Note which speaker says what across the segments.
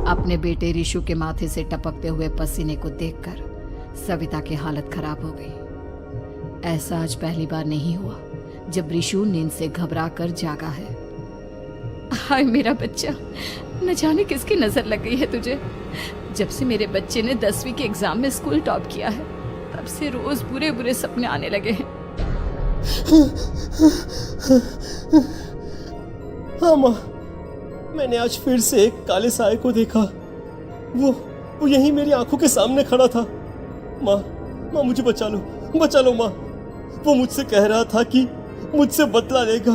Speaker 1: अपने बेटे रिशु के माथे से टपकते हुए पसीने को देखकर सविता की हालत खराब हो गई। ऐसा आज पहली बार नहीं हुआ जब रिशु नींद से घबरा कर जागा है। हाय मेरा बच्चा, न जाने किसकी नजर लग गई है तुझे। जब से मेरे बच्चे ने 10वीं के एग्जाम में स्कूल टॉप किया है तब से रोज बुरे बुरे सपने आने लगे हैं।
Speaker 2: हाँ माँ, मैंने आज फिर से एक काले साए को देखा। वो यहीं मेरी आंखों के सामने खड़ा था। माँ मुझे बचा लो माँ। वो मुझसे कह रहा था कि मुझसे बदला लेगा।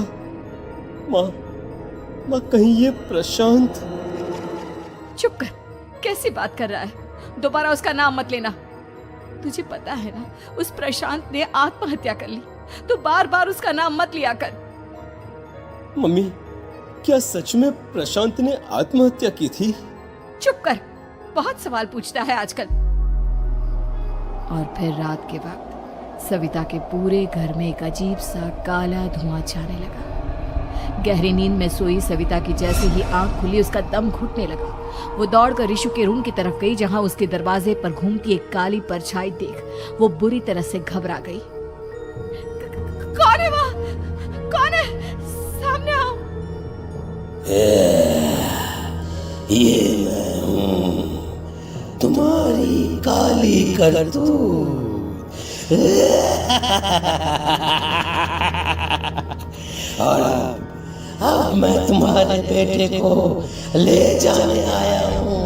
Speaker 2: माँ कहीं ये प्रशांत।
Speaker 1: चुप कर, कैसी बात कर रहा है? दोबारा उसका नाम मत लेना। तुझे पता है ना, उस प्रशांत ने आत्महत्या कर ली, तो बार बार उसका नाम मत लिया कर।
Speaker 2: मम्मी, क्या सच में प्रशांत ने आत्महत्या की थी?
Speaker 1: चुप कर, बहुत सवाल पूछता है आजकल। और फिर रात के वक्त सविता के पूरे घर में एक अजीब सा काला धुआं छाने लगा। गहरी नींद में सोई सविता की जैसे ही आंख खुली उसका दम घुटने लगा। वो दौड़कर रिशु के रूम की तरफ गई जहां उसके दरवाजे पर घूमती एक काली परछाई देख वो बुरी तरह से घबरा गई। कौन है वहाँ? कौन है? सामने आओ।
Speaker 3: ये मैं हूँ, तुम्हारी काली करतूत। और अब मैं तुम्हारे बेटे को ले जाने आया हूँ।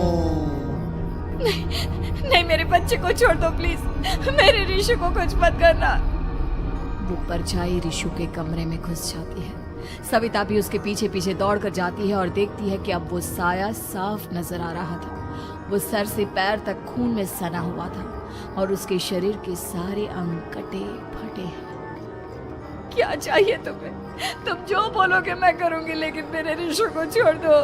Speaker 1: नहीं, मेरे बच्चे को छोड़ दो प्लीज। मेरे रिशु को कुछ मत करना। वो परछाई रिशु के कमरे में घुस जाती है। सविता भी उसके पीछे पीछे दौड़कर जाती है और देखती है कि अब वो साया साफ नजर आ रहा था। वो सर से पैर तक खून में सना हुआ था और उसके शरीर के सारे अंग कटे फटे हैं। क्या चाहिए तुम्हें? तुम जो बोलोगे मैं करूंगी, लेकिन मेरे रिशु को छोड़ दो।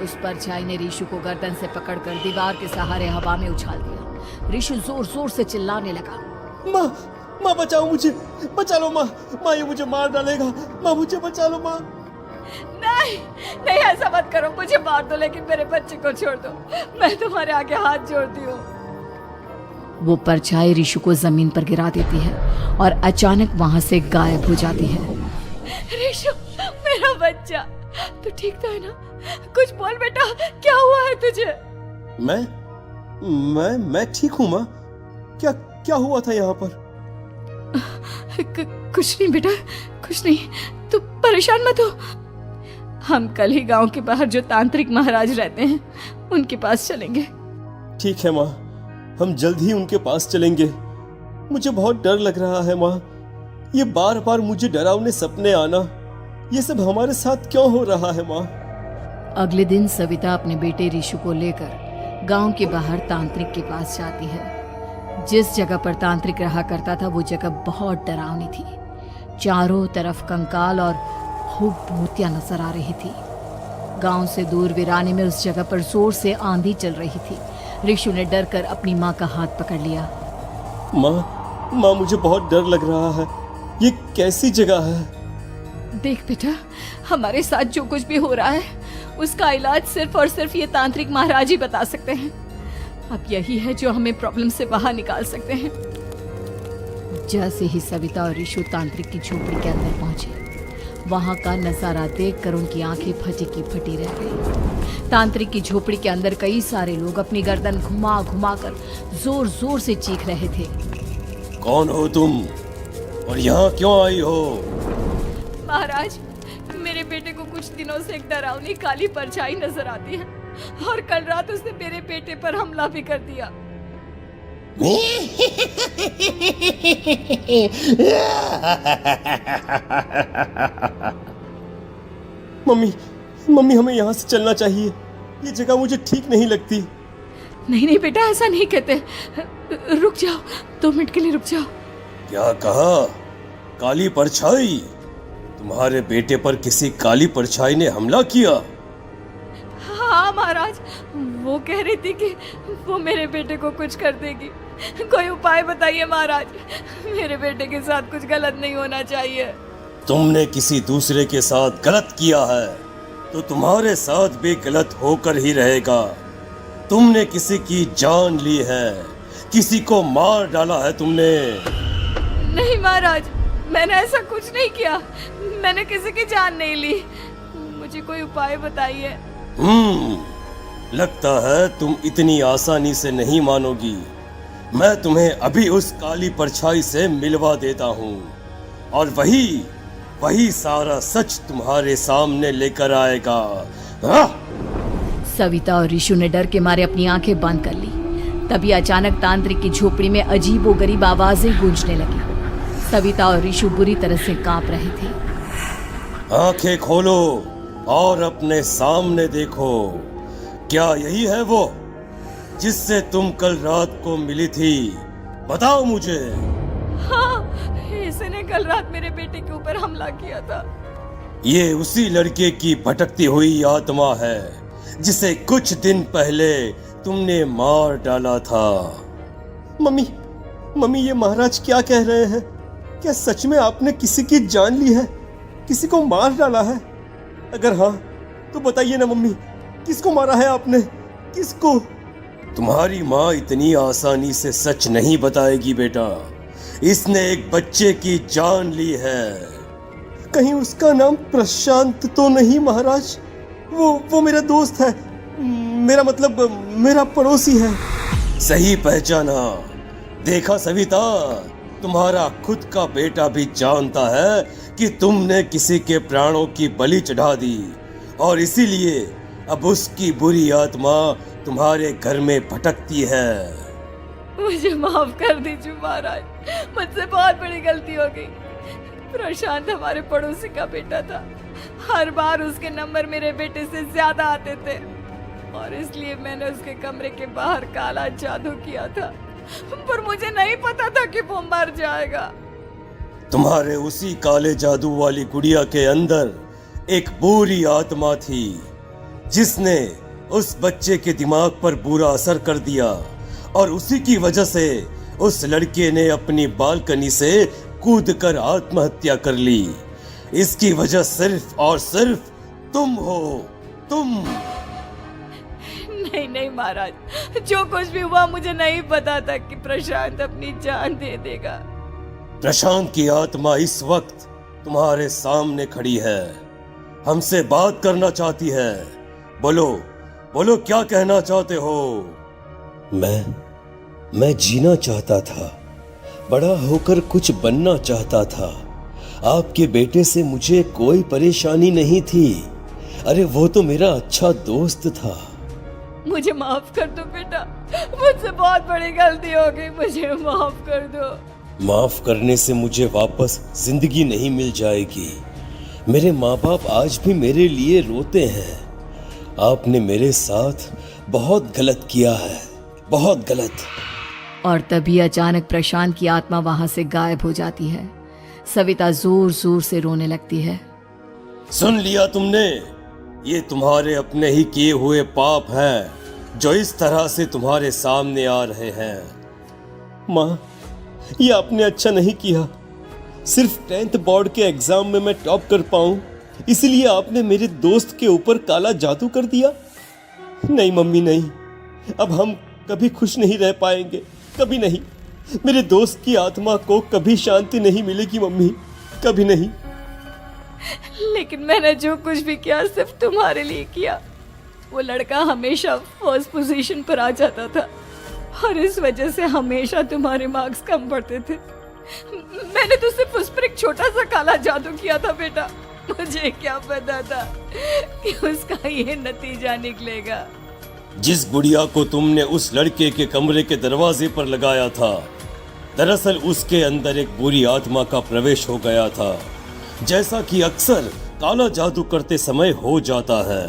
Speaker 1: उस परछाई ने रिशु को गर्दन से पकड़कर दीवार के सहारे हवा में उछाल दिया। रिशु जोर जोर से चिल्लाने लगा।
Speaker 2: माँ बचाओ मुझे, बचा लो माँ। ये मुझे मार डालेगा। माँ मुझे बचा लो माँ।
Speaker 1: नहीं ऐसा मत करो। मुझे मार दो लेकिन मेरे बच्चे को छोड़ दो। मैं तुम्हारे आगे हाथ जोड़ती हूँ। वो परछाई रिशु को जमीन पर गिरा देती है और अचानक वहां से गायब हो जाती है। रिशु, मेरा बच्चा, तू ठीक तो है ना? कुछ बोल बेटा, क्या हुआ है तुझे?
Speaker 2: मैं ठीक हूँ माँ। क्या हुआ था यहाँ पर?
Speaker 1: कुछ नहीं बेटा, कुछ नहीं। तू परेशान मत हो। हम कल ही गांव के बाहर जो तांत्रिक महाराज रहते हैं उनके पास चलेंगे।
Speaker 2: ठीक है माँ, हम जल्द ही उनके पास चलेंगे। मुझे बहुत डर लग रहा है माँ। ये बार बार मुझे डरावने सपने आना, ये सब हमारे साथ क्यों हो रहा है माँ?
Speaker 1: अगले दिन सविता अपने बेटे रिशु को लेकर गांव के बाहर तांत्रिक के पास जाती है। जिस जगह पर तांत्रिक रहा करता था वो जगह बहुत डरावनी थी। चारों तरफ कंकाल और खूब भूतियां नजर आ रही थी। गांव से दूर वीराने में उस जगह पर जोर से आंधी चल रही थी। रिशु ने डर कर अपनी माँ का हाथ पकड़ लिया।
Speaker 2: माँ मुझे बहुत डर लग रहा है। ये कैसी जगह है?
Speaker 1: देख बेटा, हमारे साथ जो कुछ भी हो रहा है उसका इलाज सिर्फ और सिर्फ ये तांत्रिक महाराज ही बता सकते हैं। अब यही है जो हमें प्रॉब्लम से बाहर निकाल सकते हैं। जैसे ही सविता और रिशु तांत्रिक की झोपड़ी के अंदर पहुंचे, वहां का नजारा देखकर उनकी आंखें फटी की फटी रह गई। तांत्रिक की झोपड़ी के अंदर कई सारे लोग अपनी गर्दन घुमा घुमा कर जोर जोर से चीख रहे थे।
Speaker 2: कौन हो तुम और यहाँ क्यों आई हो?
Speaker 1: महाराज, मेरे बेटे को कुछ दिनों से एक डरावनी काली परछाई नजर आती है और कल रात उसने मेरे बेटे पर हमला भी कर दिया।
Speaker 2: मम्मी हमें यहाँ से चलना चाहिए। ये जगह मुझे ठीक नहीं लगती।
Speaker 1: नहीं बेटा, ऐसा नहीं कहते। रुक जाओ, 2 मिनट के लिए रुक जाओ।
Speaker 2: क्या कहा? काली परछाई? तुम्हारे बेटे पर किसी काली परछाई ने हमला किया?
Speaker 1: हाँ महाराज, वो कह रही थी कि वो मेरे बेटे को कुछ कर देगी। कोई उपाय बताइए महाराज, मेरे बेटे के साथ कुछ गलत नहीं होना चाहिए।
Speaker 2: तुमने किसी दूसरे के साथ गलत किया है। तो तुम्हारे साथ भी गलत होकर ही रहेगा। तुमने किसी की जान ली है, किसी को मार डाला है तुमने।
Speaker 1: नहीं महाराज, मैंने ऐसा कुछ नहीं किया। मैंने किसी की जान नहीं ली। मुझे कोई उपाय बताइए।
Speaker 2: लगता है तुम इतनी आसानी से नहीं मानोगी। मैं तुम्हें अभी उस काली परछाई से मिलवा देता हूँ और वही सारा सच तुम्हारे सामने लेकर आएगा। हाँ?
Speaker 1: सविता और ऋषु ने डर के मारे अपनी आंखें बंद कर ली। तभी अचानक तांत्रिक की झोपड़ी में अजीबोगरीब आवाजें गूंजने लगी। सविता और ऋषु बुरी तरह से कांप रहे थे।
Speaker 2: आंखें खोलो और अपने सामने देखो। क्या यही है वो जिससे तुम कल रात को मिली थी? बताओ मुझे।
Speaker 1: हाँ, इसने कल रात मेरे बेटे के ऊपर हमला किया था।
Speaker 2: ये उसी लड़के की भटकती हुई आत्मा है जिसे कुछ दिन पहले तुमने मार डाला था। मम्मी, ये महाराज क्या कह रहे हैं? क्या सच में आपने किसी की जान ली है, किसी को मार डाला है? अगर हाँ तो बताइए ना मम्मी, किसको मारा है आपने? किसको? तुम्हारी माँ इतनी आसानी से सच नहीं बताएगी बेटा। इसने एक बच्चे की जान ली है। कहीं उसका नाम प्रशांत तो नहीं महाराज? वो मेरा दोस्त है, मेरा मतलब मेरा पड़ोसी है। सही पहचाना। देखा सविता, तुम्हारा खुद का बेटा भी जानता है कि तुमने किसी के प्राणों की बलि चढ़ा दी और इसीलिए अब उसकी बुरी आत्मा तुम्हारे घर में भटकती है।
Speaker 1: मुझे माफ कर दीजिए महाराज, मुझसे बहुत बड़ी गलती हो गई। प्रशांत हमारे पड़ोसी का बेटा था। हर बार उसके नंबर मेरे बेटे से ज्यादा आते थे और इसलिए मैंने उसके कमरे के बाहर काला जादू किया था, पर मुझे नहीं पता था कि वो मर जाएगा।
Speaker 2: तुम्हारे उसी काले जादू वाली गुड़िया के अंदर एक बुरी आत्मा थी जिसने उस बच्चे के दिमाग पर बुरा असर कर दिया और उसी की वजह से उस लड़के ने अपनी बालकनी से कूदकर आत्महत्या कर ली। इसकी वजह सिर्फ और सिर्फ तुम हो, तुम।
Speaker 1: नहीं महाराज, जो कुछ भी हुआ मुझे नहीं पता था कि प्रशांत अपनी जान दे देगा।
Speaker 2: प्रशांत की आत्मा इस वक्त तुम्हारे सामने खड़ी है, हमसे बात करना चाहती है। बोलो क्या कहना चाहते हो? मैं जीना चाहता था, बड़ा होकर कुछ बनना चाहता था। आपके बेटे से मुझे कोई परेशानी नहीं थी। अरे वो तो मेरा अच्छा दोस्त था।
Speaker 1: मुझे माफ कर दो बेटा, मुझसे बहुत बड़ी गलती हो गई, मुझे माफ कर दो।
Speaker 2: माफ करने से मुझे वापस जिंदगी नहीं मिल जाएगी। मेरे माँ बाप आज भी मेरे लिए रोते हैं। आपने मेरे साथ बहुत गलत किया है, बहुत गलत।
Speaker 1: और तभी अचानक प्रशांत की आत्मा वहां से गायब हो जाती है। सविता जोर जोर से रोने लगती है।
Speaker 2: सुन लिया तुमने? ये तुम्हारे अपने ही किए हुए पाप हैं जो इस तरह से तुम्हारे सामने आ रहे हैं। माँ, ये आपने अच्छा नहीं किया। सिर्फ 10th बोर्ड के एग्जाम में मैं टॉप कर पाऊं, इसीलिए आपने मेरे दोस्त के ऊपर काला जादू कर दिया। नहीं मम्मी, नहीं, अब हम कभी खुश नहीं रह पाएंगे, कभी नहीं। मेरे दोस्त की आत्मा को कभी शांति नहीं मिलेगी मम्मी, कभी नहीं। लेकिन मैंने जो कुछ भी किया सिर्फ तुम्हारे लिए किया। वो लड़का हमेशा फर्स्ट पोजीशन पर आ जाता था और इस वजह से हमेशा तुम्हारे मार्क्स कम पड़ते थे। मैंने तो सिर्फ उस पर एक छोटा सा काला जादू किया था बेटा। मुझे क्या पता था कि उसका ये नतीजा निकलेगा। जिस गुड़िया को तुमने उस लड़के के कमरे के दरवाजे पर लगाया था, दरअसल उसके अंदर एक बुरी आत्मा का प्रवेश हो गया था, जैसा कि अक्सर काला जादू करते समय हो जाता है।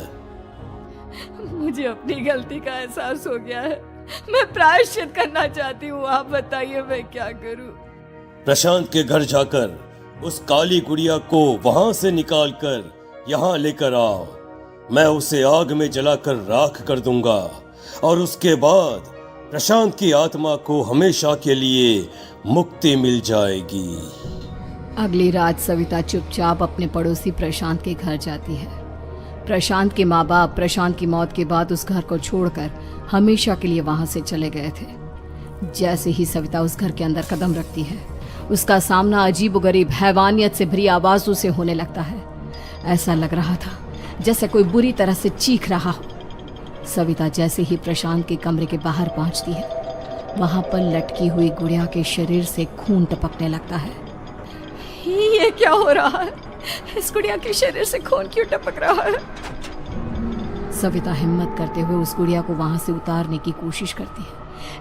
Speaker 1: मुझे अपनी गलती का एहसास हो गया है। मैं प्रायश्चित करना चाहती हूँ। आप बताइए मैं क्या करूँ?
Speaker 2: प्रशांत के घर जाकर उस काली गुड़िया को वहां से निकालकर यहाँ लेकर आओ। मैं उसे आग में जलाकर राख कर दूंगा और उसके बाद प्रशांत की आत्मा को हमेशा के लिए मुक्ति मिल जाएगी।
Speaker 1: अगली रात सविता चुपचाप अपने पड़ोसी प्रशांत के घर जाती है। प्रशांत के माँ बाप प्रशांत की मौत के बाद उस घर को छोड़कर हमेशा के लिए वहां से चले गए थे। जैसे ही सविता उस घर के अंदर कदम रखती है, उसका सामना अजीबोगरीब हैवानियत से भरी आवाजों से होने लगता है। ऐसा लग रहा था जैसे कोई बुरी तरह से चीख रहा हो। सविता जैसे ही प्रशांत के कमरे के बाहर पहुंचती है, वहां पर लटकी हुई गुड़िया के शरीर से खून टपकने लगता है। ये क्या हो रहा है? इस गुड़िया के शरीर से खून क्यों टपक रहा है? सविता हिम्मत करते हुए उस गुड़िया को वहां से उतारने की कोशिश करती है,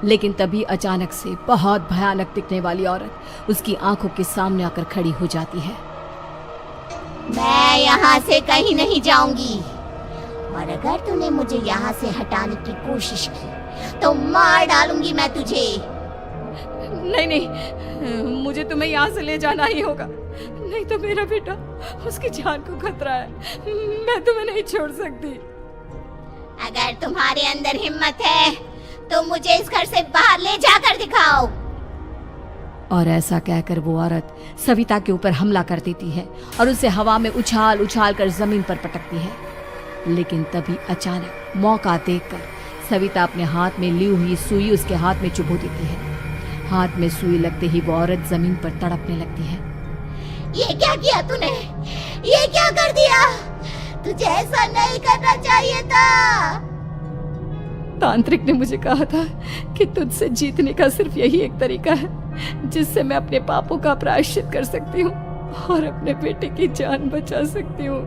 Speaker 1: लेकिन तभी अचानक से बहुत भयानक दिखने वाली औरत उसकी आंखों के सामने आकर खड़ी हो जाती है।
Speaker 4: मैं यहाँ से कहीं नहीं जाऊंगी, और अगर तूने मुझे यहाँ से हटाने की कोशिश की तो मार डालूंगी मैं तुझे।
Speaker 1: नहीं नहीं, मुझे तुम्हें यहाँ से ले जाना ही होगा, नहीं तो मेरा बेटा, उसकी जान को खतरा है। मैं तुम्हें नहीं छोड़ सकती।
Speaker 4: अगर तुम्हारे अंदर हिम्मत है तो मुझे इस घर से बाहर ले जाकर दिखाओ।
Speaker 1: और ऐसा कहकर वो औरत सविता के ऊपर हमला कर देती है और उसे हवा में उछाल उछाल कर जमीन पर पटकती है। लेकिन तभी अचानक मौका देखकर सविता अपने हाथ में ली हुई सुई उसके हाथ में चुभो देती है। हाथ में सुई लगते ही वो औरत जमीन पर तड़पने लगती है।
Speaker 4: ये क्या किया तूने? ये क्या कर दिया? तुझे ऐसा नहीं करना चाहिए था।
Speaker 1: तांत्रिक ने मुझे कहा था कि तुझसे जीतने का सिर्फ यही एक तरीका है जिससे मैं अपने पापों का प्रायश्चित कर सकती हूँ और अपने बेटे की जान बचा सकती हूँ।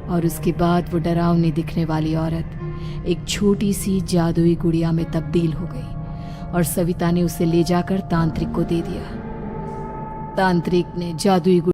Speaker 1: और उसके बाद वो डरावनी दिखने वाली औरत एक छोटी सी जादुई गुड़िया में तब्दील हो गई और सविता ने उसे ले जाकर तांत्रिक को दे दिया। तांत्रिक ने जादुई